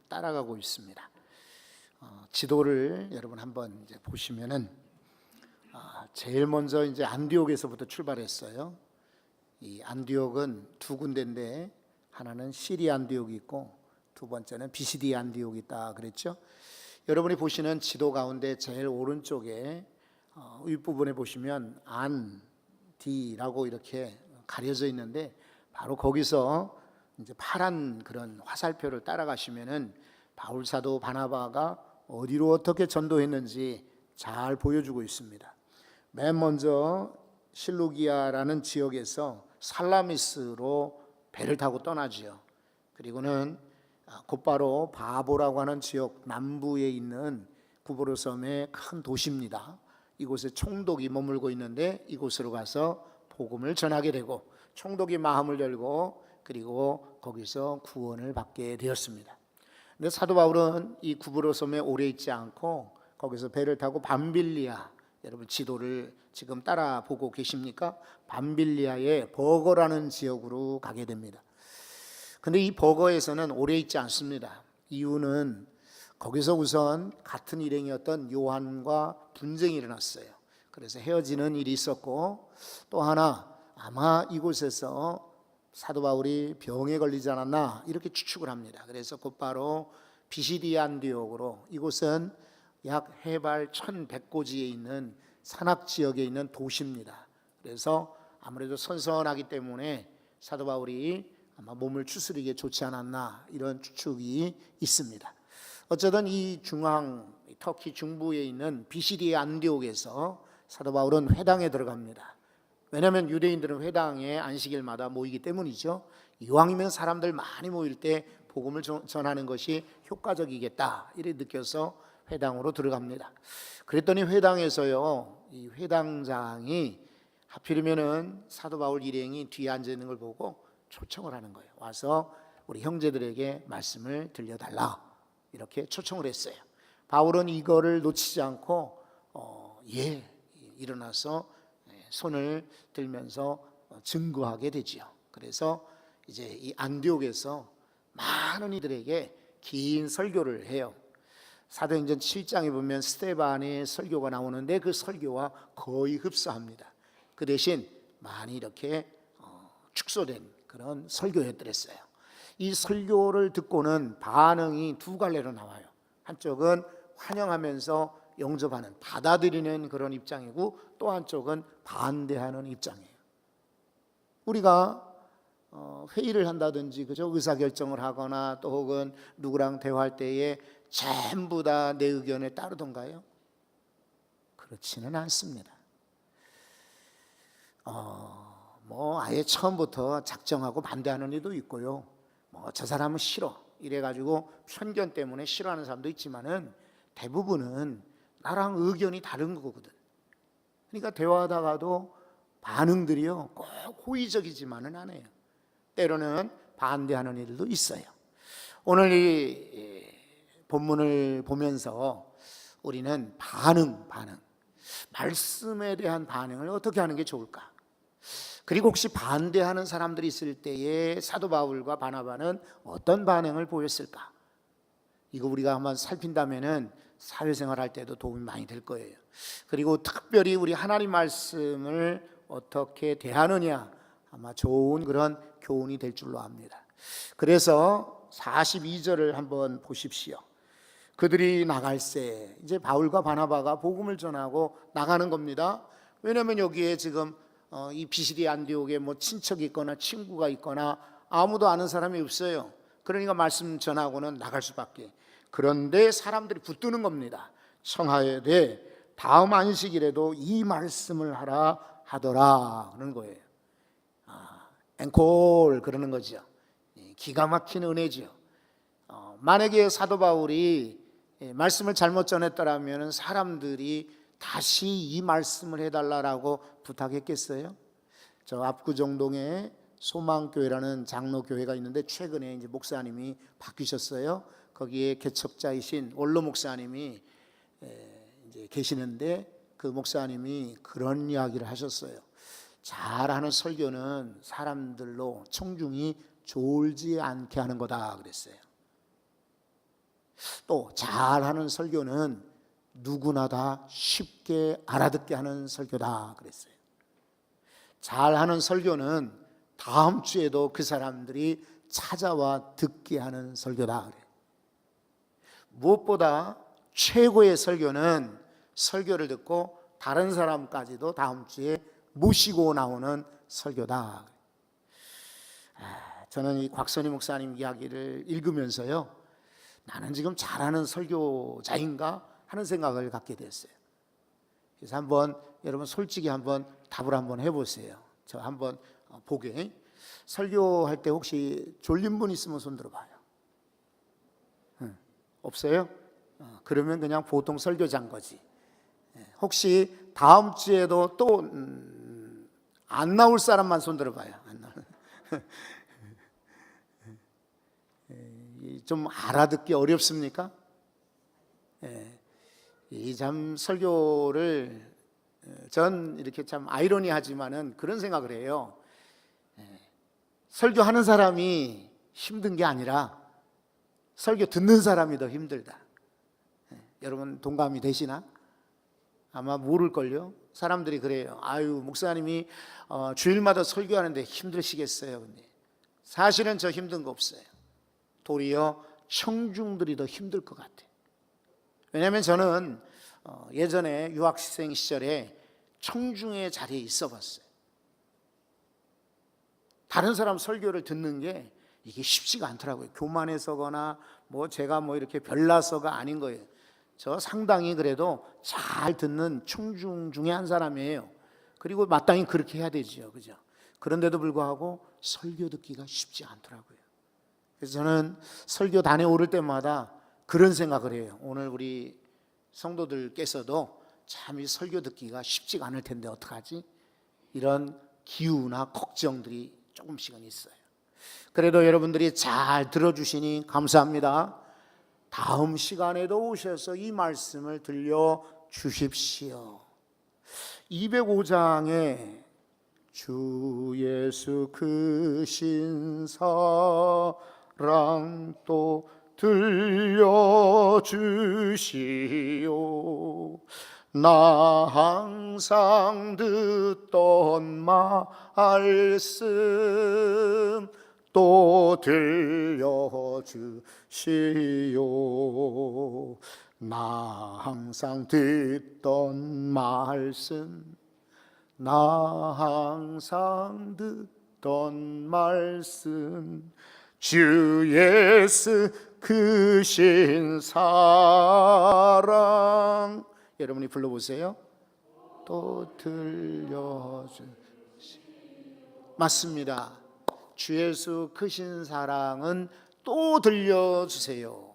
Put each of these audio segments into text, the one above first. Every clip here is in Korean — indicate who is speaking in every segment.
Speaker 1: 따라가고 있습니다. 지도를 여러분 한번 이제 보시면은 제일 먼저 이제 안디옥에서부터 출발했어요. 이 안디옥은 두 군데인데 하나는 시리 안디옥이 있고 두 번째는 비시디 안디옥이 있다 그랬죠. 여러분이 보시는 지도 가운데 제일 오른쪽에 윗부분에 보시면 안디라고 이렇게 가려져 있는데 바로 거기서 이제 파란 그런 화살표를 따라가시면은 바울 사도 바나바가 어디로 어떻게 전도했는지 잘 보여주고 있습니다. 맨 먼저 실루기아라는 지역에서 살라미스로 배를 타고 떠나지요. 그리고는 곧바로 바보라고 하는 지역 남부에 있는 구브로 섬의 큰 도시입니다. 이곳에 총독이 머물고 있는데 이곳으로 가서 복음을 전하게 되고 총독이 마음을 열고 그리고 거기서 구원을 받게 되었습니다. 근데 사도 바울은 이 구브로 섬에 오래 있지 않고 거기서 배를 타고 밤빌리아, 여러분 지도를 지금 따라 보고 계십니까? 밤빌리아의 버거라는 지역으로 가게 됩니다. 근데 이 버거에서는 오래 있지 않습니다. 이유는 거기서 우선 같은 일행이었던 요한과 분쟁이 일어났어요. 그래서 헤어지는 일이 있었고 또 하나 아마 이곳에서 사도 바울이 병에 걸리지 않았나 이렇게 추측을 합니다. 그래서 곧바로 비시디 안디옥으로, 이곳은 약 해발 1100고지에 있는 산악 지역에 있는 도시입니다. 그래서 아무래도 선선하기 때문에 사도 바울이 아마 몸을 추스리기에 좋지 않았나 이런 추측이 있습니다. 어쩌든 이 중앙 터키 중부에 있는 비시디 안디옥에서 사도 바울은 회당에 들어갑니다. 왜냐하면 유대인들은 회당에 안식일마다 모이기 때문이죠. 이왕이면 사람들 많이 모일 때 복음을 전하는 것이 효과적이겠다 이렇게 느껴서 회당으로 들어갑니다. 그랬더니 회당에서요, 이 회당장이 하필이면은 사도 바울 일행이 뒤에 앉아 있는 걸 보고 초청을 하는 거예요. 와서 우리 형제들에게 말씀을 들려달라 이렇게 초청을 했어요. 바울은 이거를 놓치지 않고 일어나서 손을 들면서 증거하게 되지요. 그래서 이제 이 안디옥에서 많은 이들에게 긴 설교를 해요. 사도행전 7장에 보면 스데반의 설교가 나오는데 그 설교와 거의 흡사합니다. 그 대신 많이 이렇게 축소된 그런 설교였더랬어요. 이 설교를 듣고는 반응이 두 갈래로 나와요. 한쪽은 환영하면서 영접하는, 받아들이는 그런 입장이고 또 한쪽은 반대하는 입장이에요. 우리가 회의를 한다든지 그죠? 의사결정을 하거나 또 혹은 누구랑 대화할 때에 전부 다 내 의견에 따르던가요? 그렇지는 않습니다. 아예 처음부터 작정하고 반대하는 이도 있고요. 저 사람은 싫어 이래가지고 편견 때문에 싫어하는 사람도 있지만은 대부분은 나랑 의견이 다른 거거든. 그러니까 대화하다가도 반응들이요 꼭 호의적이지만은 않아요. 때로는 반대하는 일도 있어요. 오늘 이 본문을 보면서 우리는 반응, 말씀에 대한 반응을 어떻게 하는 게 좋을까? 그리고 혹시 반대하는 사람들이 있을 때에 사도 바울과 바나바는 어떤 반응을 보였을까? 이거 우리가 한번 살핀다면은 사회생활 할 때도 도움이 많이 될 거예요. 그리고 특별히 우리 하나님 말씀을 어떻게 대하느냐 아마 좋은 그런 교훈이 될 줄로 압니다. 그래서 42절을 한번 보십시오. 그들이 나갈새, 이제 바울과 바나바가 복음을 전하고 나가는 겁니다. 왜냐하면 여기에 지금 이 비시디 안디옥에 친척이 있거나 친구가 있거나 아무도 아는 사람이 없어요. 그러니까 말씀 전하고는 나갈 수밖에. 그런데 사람들이 붙드는 겁니다. 청하여되 다음 안식일에도 이 말씀을 하라 하더라 그러는 거예요. 앵콜 그러는 거죠. 기가 막힌 은혜죠. 만약에 사도 바울이 말씀을 잘못 전했더라면 사람들이 다시 이 말씀을 해달라고 부탁했겠어요? 저 압구정동에 소망교회라는 장로교회가 있는데 최근에 이제 목사님이 바뀌셨어요. 거기에 개척자이신 원로 목사님이 이제 계시는데 그 목사님이 그런 이야기를 하셨어요. 잘하는 설교는 사람들로 청중이 졸지 않게 하는 거다 그랬어요. 또 잘하는 설교는 누구나 다 쉽게 알아듣게 하는 설교다 그랬어요. 잘하는 설교는 다음 주에도 그 사람들이 찾아와 듣게 하는 설교다 그래요. 무엇보다 최고의 설교는 설교를 듣고 다른 사람까지도 다음 주에 모시고 나오는 설교다. 저는 이 곽선희 목사님 이야기를 읽으면서요, 나는 지금 잘하는 설교자인가 하는 생각을 갖게 됐어요. 그래서 한번 여러분 솔직히 한번 답을 한번 해보세요. 저 한번 보게. 설교할 때 혹시 졸린 분 있으면 손 들어봐요. 없어요? 그러면 그냥 보통 설교자인 거지. 혹시 다음 주에도 또 안 나올 사람만 손 들어봐요. 안 나올. 좀 알아듣기 어렵습니까? 이 참 설교를 전 이렇게 참 아이러니하지만은 그런 생각을 해요. 설교하는 사람이 힘든 게 아니라 설교 듣는 사람이 더 힘들다. 여러분 동감이 되시나? 아마 모를걸요. 사람들이 그래요. 아유, 목사님이 주일마다 설교하는데 힘드시겠어요. 근데 사실은 저 힘든 거 없어요. 도리어 청중들이 더 힘들 것 같아요. 왜냐하면 저는 예전에 유학생 시절에 청중의 자리에 있어 봤어요. 다른 사람 설교를 듣는 게 이게 쉽지가 않더라고요. 교만해서거나 뭐 제가 뭐 이렇게 별나서가 아닌 거예요. 저 상당히 그래도 잘 듣는 청중 중에 한 사람이에요. 그리고 마땅히 그렇게 해야 되지요, 그죠? 그런데도 불구하고 설교 듣기가 쉽지 않더라고요. 그래서 저는 설교단에 오를 때마다 그런 생각을 해요. 오늘 우리 성도들께서도 참 이 설교 듣기가 쉽지가 않을 텐데 어떡하지? 이런 기우나 걱정들이 조금씩은 있어요. 그래도 여러분들이 잘 들어주시니 감사합니다. 다음 시간에도 오셔서 이 말씀을 들려주십시오. 205장에 주 예수 크신 사랑 또 들려주시오. 나 항상 듣던 말씀 또 들려주시오. 나 항상 듣던 말씀, 나 항상 듣던 말씀, 주 예수 크신 사랑. 여러분이 불러보세요. 또 들려주시오. 맞습니다. 주 예수 크신 사랑은 또 들려주세요.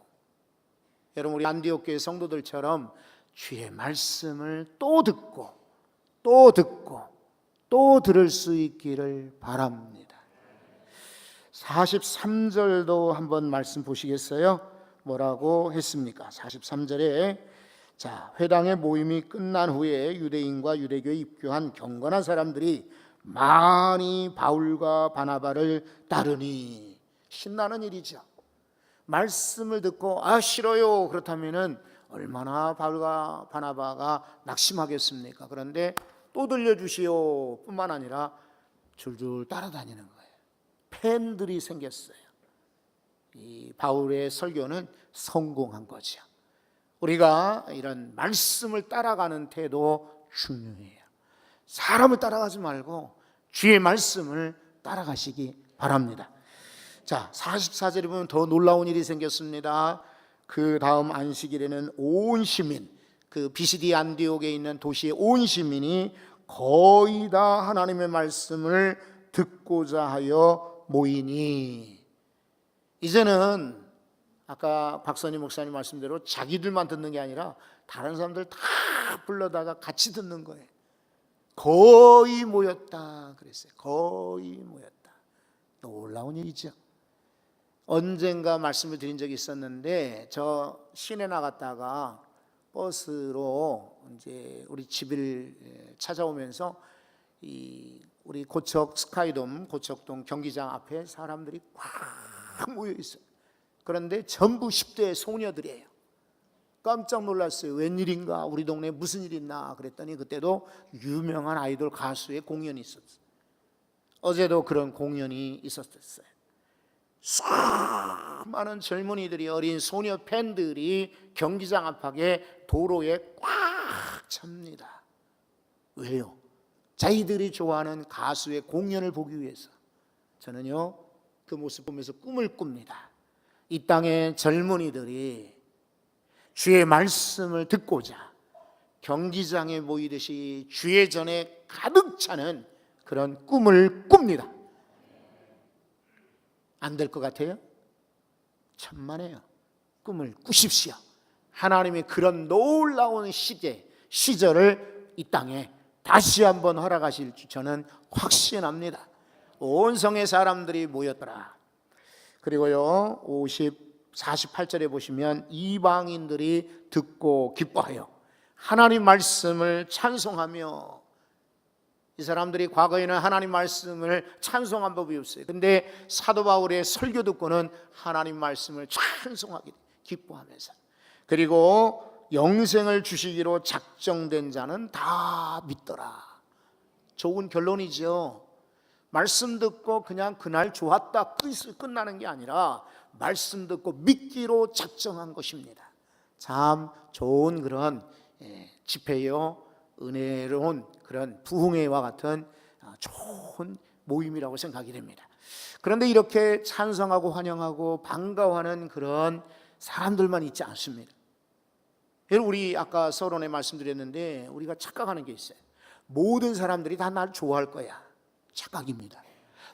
Speaker 1: 여러분 우리 안디옥 교회 성도들처럼 주의 말씀을 또 듣고 또 듣고 또 들을 수 있기를 바랍니다. 43절도 한번 말씀 보시겠어요? 뭐라고 했습니까? 43절에 자, 회당의 모임이 끝난 후에 유대인과 유대교에 입교한 경건한 사람들이 많이 바울과 바나바를 따르니. 신나는 일이죠. 말씀을 듣고 싫어요 그렇다면은 얼마나 바울과 바나바가 낙심하겠습니까? 그런데 또 들려주시오 뿐만 아니라 줄줄 따라다니는 거예요. 팬들이 생겼어요. 이 바울의 설교는 성공한 거죠. 우리가 이런 말씀을 따라가는 태도 중요해요. 사람을 따라가지 말고 주의 말씀을 따라가시기 바랍니다. 자, 44절에 보면 더 놀라운 일이 생겼습니다. 그 다음 안식일에는 온 시민, 그 비시디 안디옥에 있는 도시의 온 시민이 거의 다 하나님의 말씀을 듣고자 하여 모이니. 이제는 아까 박선희 목사님 말씀대로 자기들만 듣는 게 아니라 다른 사람들 다 불러다가 같이 듣는 거예요. 거의 모였다 그랬어요. 거의 모였다. 놀라운 일이죠. 언젠가 말씀을 드린 적이 있었는데 저 시내 나갔다가 버스로 이제 우리 집을 찾아오면서 이 우리 고척 스카이돔 고척동 경기장 앞에 사람들이 꽉 모여 있어요. 그런데 전부 10대 소녀들이에요. 깜짝 놀랐어요. 웬일인가, 우리 동네에 무슨 일 있나 그랬더니 그때도 유명한 아이돌 가수의 공연이 있었어요. 어제도 그런 공연이 있었어요. 수많은 젊은이들이, 어린 소녀 팬들이 경기장 앞에 도로에 꽉 찹니다. 왜요? 자기들이 좋아하는 가수의 공연을 보기 위해서. 저는요, 그 모습 보면서 꿈을 꿉니다. 이 땅의 젊은이들이 주의 말씀을 듣고자 경기장에 모이듯이 주의 전에 가득 차는 그런 꿈을 꿉니다. 안 될 것 같아요? 천만에요. 꿈을 꾸십시오. 하나님이 그런 놀라운 시절을 이 땅에 다시 한번 허락하실 줄 저는 확신합니다. 온 성의 사람들이 모였더라. 그리고요, 48절에 보시면 이방인들이 듣고 기뻐하여 하나님 말씀을 찬송하며, 이 사람들이 과거에는 하나님 말씀을 찬송한 법이 없어요. 근데 사도 바울의 설교 듣고는 하나님 말씀을 찬송하게 기뻐하면서, 그리고 영생을 주시기로 작정된 자는 다 믿더라. 좋은 결론이죠. 말씀 듣고 그냥 그날 좋았다 끝나는 게 아니라 말씀 듣고 믿기로 작정한 것입니다. 참 좋은 그런 집회요, 은혜로운 그런 부흥회와 같은 좋은 모임이라고 생각이 됩니다. 그런데 이렇게 찬성하고 환영하고 반가워하는 그런 사람들만 있지 않습니다. 우리 아까 서론에 말씀드렸는데 우리가 착각하는 게 있어요. 모든 사람들이 다 날 좋아할 거야. 착각입니다.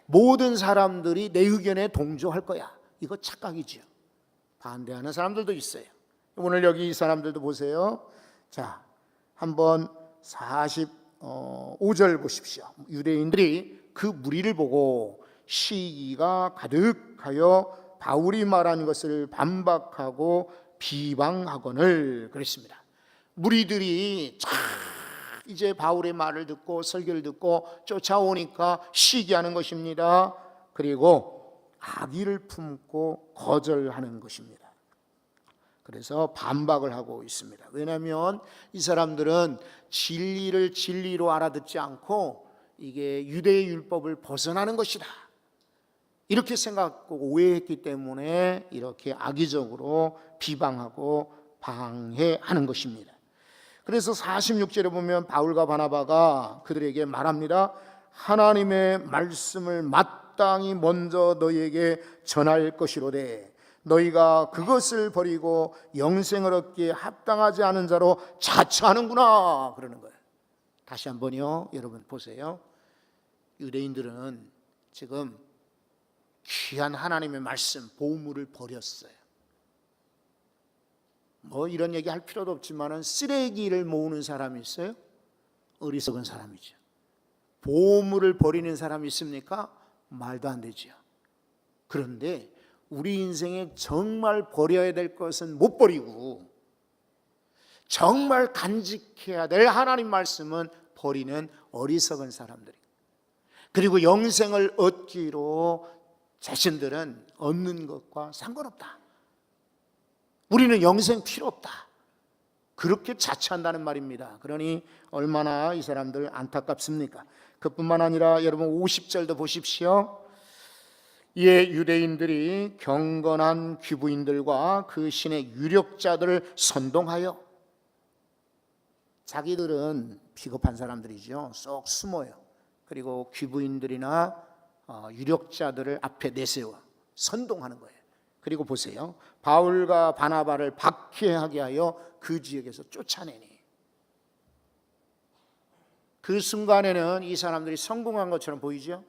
Speaker 1: 모든 사람들이 내 의견에 동조할 거야. 이거 착각이죠. 반대하는 사람들도 있어요. 오늘 여기 이 사람들도 보세요. 자, 한번 45절 보십시오. 유대인들이 그 무리를 보고 시기가 가득하여 바울이 말한 것을 반박하고 비방하거늘 그랬습니다. 무리들이 이제 바울의 말을 듣고 설교를 듣고 쫓아오니까 시기하는 것입니다. 그리고 악의를 품고 거절하는 것입니다. 그래서 반박을 하고 있습니다. 왜냐하면 이 사람들은 진리를 진리로 알아듣지 않고 이게 유대의 율법을 벗어나는 것이다, 이렇게 생각하고 오해했기 때문에 이렇게 악의적으로 비방하고 방해하는 것입니다. 그래서 46절에 보면 바울과 바나바가 그들에게 말합니다. 하나님의 말씀을 마땅히 먼저 너희에게 전할 것이로되 너희가 그것을 버리고 영생을 얻기에 합당하지 않은 자로 자처하는구나 그러는 거예요. 다시 한번요, 여러분 보세요. 유대인들은 지금 귀한 하나님의 말씀, 보물을 버렸어요. 뭐 이런 얘기 할 필요도 없지만은 쓰레기를 모으는 사람이 있어요? 어리석은 사람이죠. 보물을 버리는 사람이 있습니까? 말도 안 되죠. 그런데 우리 인생에 정말 버려야 될 것은 못 버리고 정말 간직해야 될 하나님 말씀은 버리는 어리석은 사람들이, 그리고 영생을 얻기로 자신들은 얻는 것과 상관없다, 우리는 영생 필요 없다, 그렇게 자처한다는 말입니다. 그러니 얼마나 이 사람들 안타깝습니까? 그뿐만 아니라 여러분 50절도 보십시오. 이에 유대인들이 경건한 귀부인들과 그 신의 유력자들을 선동하여, 자기들은 비겁한 사람들이죠. 쏙 숨어요. 그리고 귀부인들이나 유력자들을 앞에 내세워 선동하는 거예요. 그리고 보세요. 바울과 바나바를 박해하게 하여 그 지역에서 쫓아내니, 그 순간에는 이 사람들이 성공한 것처럼 보이죠.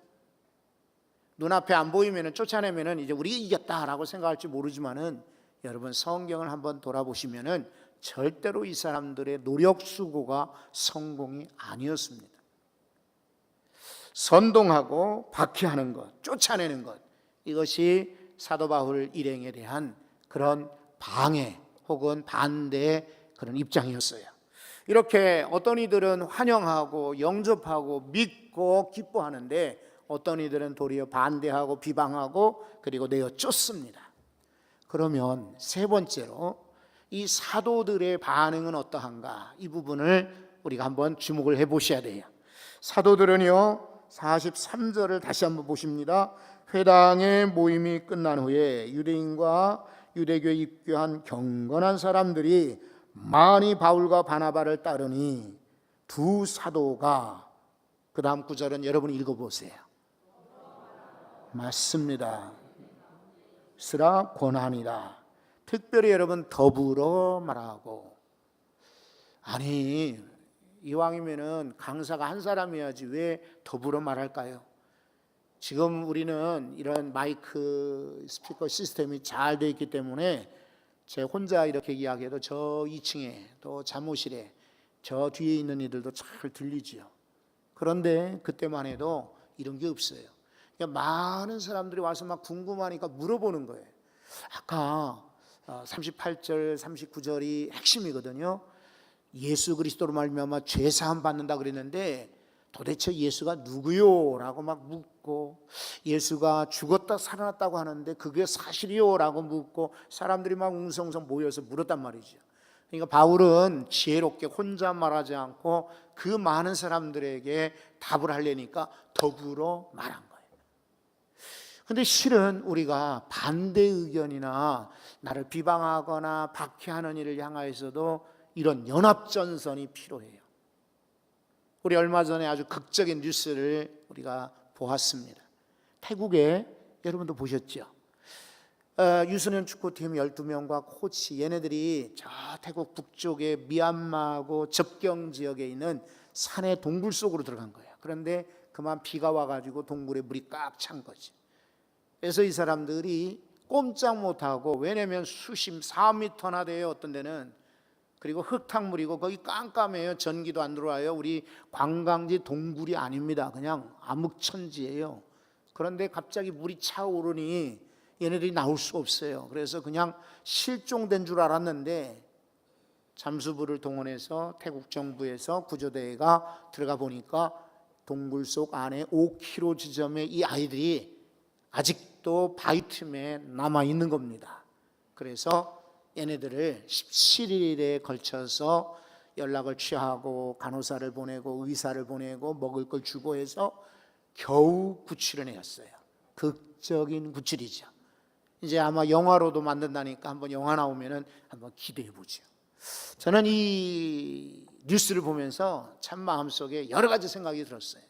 Speaker 1: 눈앞에 안 보이면 쫓아내면 이제 우리가 이겼다라고 생각할지 모르지만은 여러분 성경을 한번 돌아보시면은 절대로 이 사람들의 노력 수고가 성공이 아니었습니다. 선동하고 박해하는 것, 쫓아내는 것, 이것이 사도 바울 일행에 대한 그런 방해 혹은 반대의 그런 입장이었어요. 이렇게 어떤 이들은 환영하고 영접하고 믿고 기뻐하는데 어떤 이들은 도리어 반대하고 비방하고 그리고 내어 쫓습니다. 그러면 세 번째로 이 사도들의 반응은 어떠한가? 이 부분을 우리가 한번 주목을 해보셔야 돼요. 사도들은요 43절을 다시 한번 보십니다. 회당의 모임이 끝난 후에 유대인과 유대교에 입교한 경건한 사람들이 많이 바울과 바나바를 따르니 두 사도가, 그 다음 구절은 여러분이 읽어보세요. 맞습니다. 스라 고난이다. 특별히 여러분 더불어 말하고. 아니 이왕이면은 강사가 한 사람이어야지 왜 더불어 말할까요? 지금 우리는 이런 마이크 스피커 시스템이 잘 되어 있기 때문에 제 혼자 이렇게 이야기해도 저 2층에 또 사무실에 저 뒤에 있는 이들도 잘 들리지요. 그런데 그때만 해도 이런 게 없어요. 그러니까 많은 사람들이 와서 막 궁금하니까 물어보는 거예요. 아까 38절 39절이 핵심이거든요. 예수 그리스도로 말미암아 죄 사함 받는다 그랬는데 도대체 예수가 누구요? 라고 막 묻고, 예수가 죽었다 살아났다고 하는데 그게 사실이요? 라고 묻고 사람들이 막 웅성웅성 모여서 물었단 말이죠. 그러니까 바울은 지혜롭게 혼자 말하지 않고 그 많은 사람들에게 답을 하려니까 더불어 말한 거예요. 근데 실은 우리가 반대 의견이나 나를 비방하거나 박해하는 일을 향하여서도 이런 연합전선이 필요해요. 우리 얼마 전에 아주 극적인 뉴스를 우리가 보았습니다. 태국에, 여러분도 보셨죠? 유소년 축구팀 12명과 코치, 얘네들이 저 태국 북쪽의 미얀마하고 접경 지역에 있는 산의 동굴 속으로 들어간 거예요. 그런데 그만 비가 와가지고 동굴에 물이 꽉 찬 거지. 그래서 이 사람들이 꼼짝 못하고, 왜냐면 수심 4m나 돼요 어떤 데는. 그리고 흙탕물이고 거기 깜깜해요. 전기도 안 들어와요. 우리 관광지 동굴이 아닙니다. 그냥 암흑천지예요. 그런데 갑자기 물이 차오르니 얘네들이 나올 수 없어요. 그래서 그냥 실종된 줄 알았는데 잠수부를 동원해서 태국 정부에서 구조대가 들어가 보니까 동굴 속 안에 5km 지점에 이 아이들이 아직도 바위 틈에 남아 있는 겁니다. 그래서 얘네들을 17일에 걸쳐서 연락을 취하고 간호사를 보내고 의사를 보내고 먹을 걸 주고 해서 겨우 구출을 해냈어요. 극적인 구출이죠. 이제 아마 영화로도 만든다니까 한번 영화 나오면은 한번 기대해 보죠. 저는 이 뉴스를 보면서 참 마음속에 여러 가지 생각이 들었어요.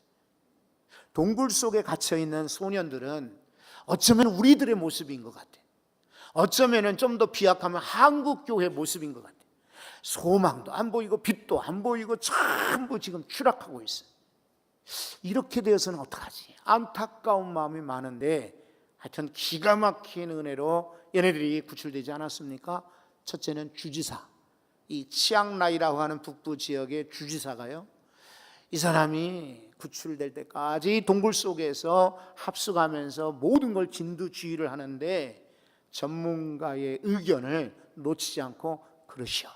Speaker 1: 동굴 속에 갇혀 있는 소년들은 어쩌면 우리들의 모습인 것 같아요. 어쩌면 좀 더 비약하면 한국교회 모습인 것 같아요. 소망도 안 보이고 빛도 안 보이고 전부 지금 추락하고 있어요. 이렇게 되어서는 어떡하지? 안타까운 마음이 많은데 하여튼 기가 막힌 은혜로 얘네들이 구출되지 않았습니까? 첫째는 주지사, 이 치앙라이라고 하는 북부 지역의 주지사가요, 이 사람이 구출될 때까지 동굴 속에서 합숙하면서 모든 걸 진두지휘를 하는데 전문가의 의견을 놓치지 않고 그러시오.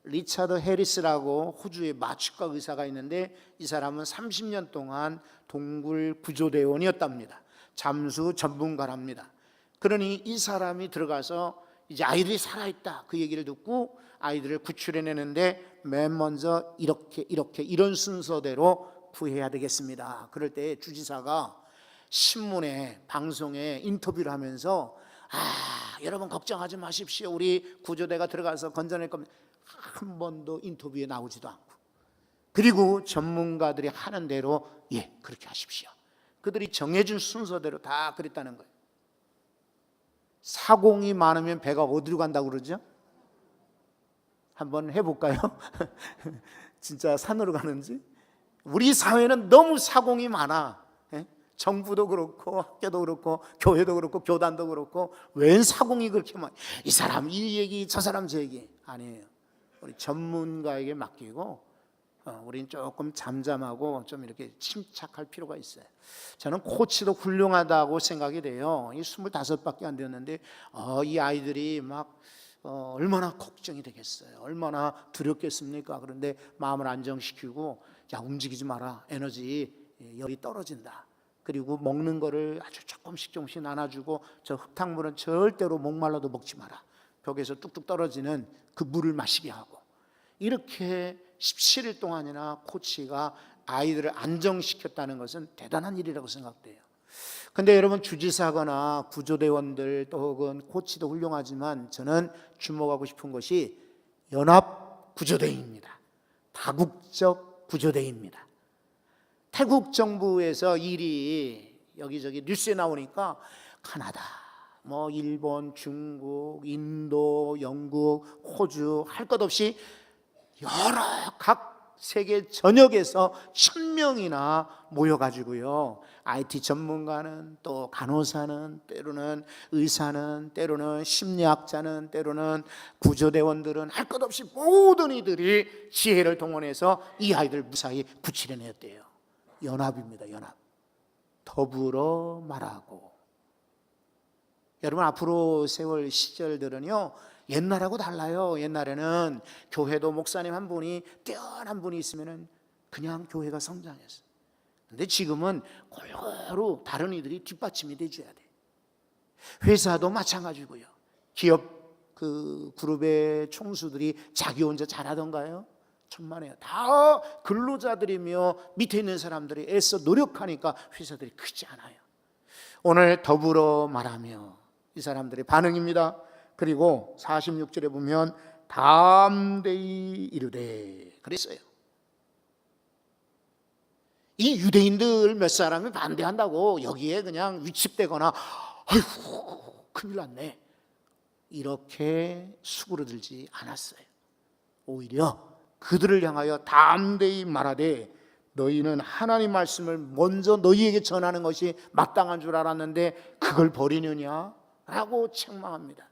Speaker 1: 리차드 해리스라고 호주의 마취과 의사가 있는데 이 사람은 30년 동안 동굴 구조대원이었답니다. 잠수 전문가랍니다. 그러니 이 사람이 들어가서 이제 아이들이 살아있다 그 얘기를 듣고 아이들을 구출해내는데 맨 먼저 이렇게 이런 순서대로 구해야 되겠습니다. 그럴 때 주지사가 신문에 방송에 인터뷰를 하면서 여러분 걱정하지 마십시오. 우리 구조대가 들어가서 건져낼 겁니다. 한 번도 인터뷰에 나오지도 않고, 그리고 전문가들이 하는 대로 그렇게 하십시오. 그들이 정해준 순서대로 다 그랬다는 거예요. 사공이 많으면 배가 어디로 간다고 그러죠? 한번 해볼까요? 진짜 산으로 가는지? 우리 사회는 너무 사공이 많아. 정부도 그렇고 학교도 그렇고 교회도 그렇고 교단도 그렇고 웬 사공이 그렇게 많아. 이 사람 이 얘기 저 사람 저 얘기 아니에요. 우리 전문가에게 맡기고 우리는 조금 잠잠하고 좀 이렇게 침착할 필요가 있어요. 저는 코치도 훌륭하다고 생각이 돼요. 이 25밖에 안 되었는데 이 아이들이 막 얼마나 걱정이 되겠어요. 얼마나 두렵겠습니까? 그런데 마음을 안정시키고 야 움직이지 마라. 에너지 열이 떨어진다. 그리고 먹는 거를 아주 조금씩 나눠주고 저 흙탕물은 절대로 목말라도 먹지 마라. 벽에서 뚝뚝 떨어지는 그 물을 마시게 하고, 이렇게 17일 동안이나 코치가 아이들을 안정시켰다는 것은 대단한 일이라고 생각돼요. 근데 여러분, 주지사거나 구조대원들 또 혹은 코치도 훌륭하지만 저는 주목하고 싶은 것이 연합구조대입니다. 다국적 구조대입니다. 태국 정부에서 일이 여기저기 뉴스에 나오니까 카나다, 뭐 일본, 중국, 인도, 영국, 호주 할 것 없이 여러 각 세계 전역에서 1000명이나 모여가지고요, IT 전문가는, 또 간호사는, 때로는 의사는, 때로는 심리학자는, 때로는 구조대원들은 할 것 없이 모든 이들이 지혜를 동원해서 이 아이들 무사히 구출해냈대요. 연합입니다. 연합. 더불어 말하고. 여러분, 앞으로 세월 시절들은요, 옛날하고 달라요. 옛날에는 교회도 목사님 한 분이, 뛰어난 분이 있으면 그냥 교회가 성장했어요. 근데 지금은 골고루 다른 이들이 뒷받침이 돼줘야 돼. 회사도 마찬가지고요. 기업 그 그룹의 총수들이 자기 혼자 잘하던가요? 천만에요. 다 근로자들이며 밑에 있는 사람들이 애써 노력하니까 회사들이 크지 않아요. 오늘 더불어 말하며 이 사람들의 반응입니다. 그리고 46절에 보면 담대히 이르되 그랬어요. 이 유대인들 몇 사람이 반대한다고 여기에 그냥 위축되거나 아이고 큰일 났네 이렇게 수그러들지 않았어요. 오히려 그들을 향하여 담대히 말하되 너희는 하나님 말씀을 먼저 너희에게 전하는 것이 마땅한 줄 알았는데 그걸 버리느냐? 라고 책망합니다.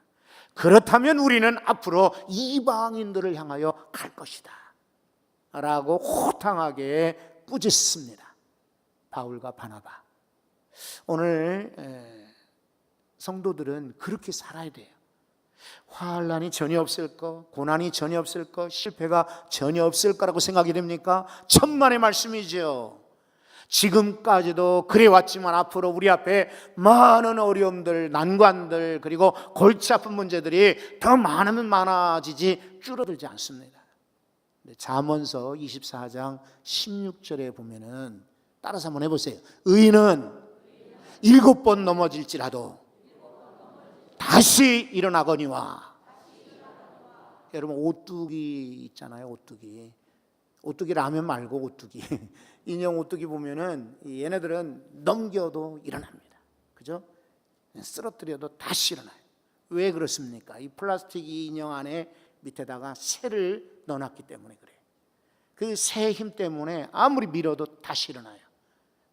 Speaker 1: 그렇다면 우리는 앞으로 이방인들을 향하여 갈 것이다 라고 호탕하게 꾸짖습니다. 바울과 바나바. 오늘 성도들은 그렇게 살아야 돼요. 환난이 전혀 없을 거, 고난이 전혀 없을 거, 실패가 전혀 없을 거라고 생각이 됩니까? 천만의 말씀이죠. 지금까지도 그래왔지만 앞으로 우리 앞에 많은 어려움들, 난관들, 그리고 골치 아픈 문제들이 더 많으면 많아지지 줄어들지 않습니다. 잠언서 24장 16절에 보면은 따라서 한번 해보세요. 의인은 7번 넘어질지라도 다시 일어나거니와. 여러분, 오뚜기 있잖아요. 오뚜기 라면 말고 오뚜기. 인형 오뚜기 보면은 얘네들은 넘겨도 일어납니다. 그죠? 쓰러뜨려도 다시 일어나요. 왜 그렇습니까? 이 플라스틱 인형 안에 밑에다가 새를 넣어놨기 때문에 그래요. 그 새 힘 때문에 아무리 밀어도 다시 일어나요.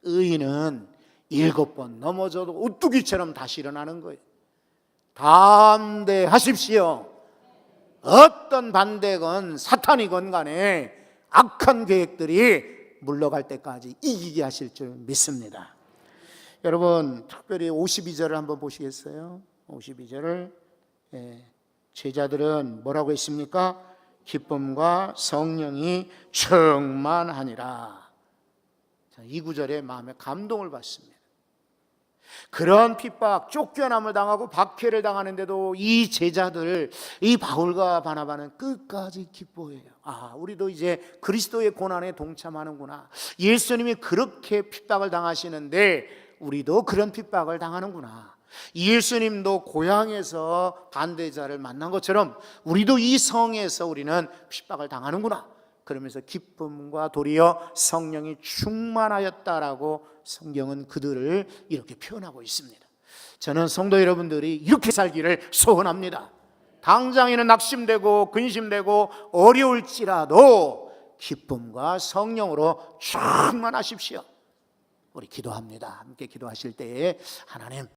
Speaker 1: 의인은 7번 넘어져도 오뚜기처럼 다시 일어나는 거예요. 담대하십시오. 어떤 반대건 사탄이건 간에 악한 계획들이 물러갈 때까지 이기게 하실 줄 믿습니다. 여러분, 특별히 52절을 한번 보시겠어요? 52절을 제자들은 뭐라고 했습니까? 기쁨과 성령이 충만하니라. 이 구절에 마음에 감동을 받습니다. 그런 핍박, 쫓겨남을 당하고 박해를 당하는데도 이 제자들, 이 바울과 바나바는 끝까지 기뻐해요. 아, 우리도 이제 그리스도의 고난에 동참하는구나. 예수님이 그렇게 핍박을 당하시는데 우리도 그런 핍박을 당하는구나. 예수님도 고향에서 반대자를 만난 것처럼 우리도 이 성에서 우리는 핍박을 당하는구나. 그러면서 기쁨과 도리어 성령이 충만하였다라고 성경은 그들을 이렇게 표현하고 있습니다. 저는 성도 여러분들이 이렇게 살기를 소원합니다. 당장에는 낙심되고 근심되고 어려울지라도 기쁨과 성령으로 충만하십시오. 우리 기도합니다. 함께 기도하실 때에 하나님,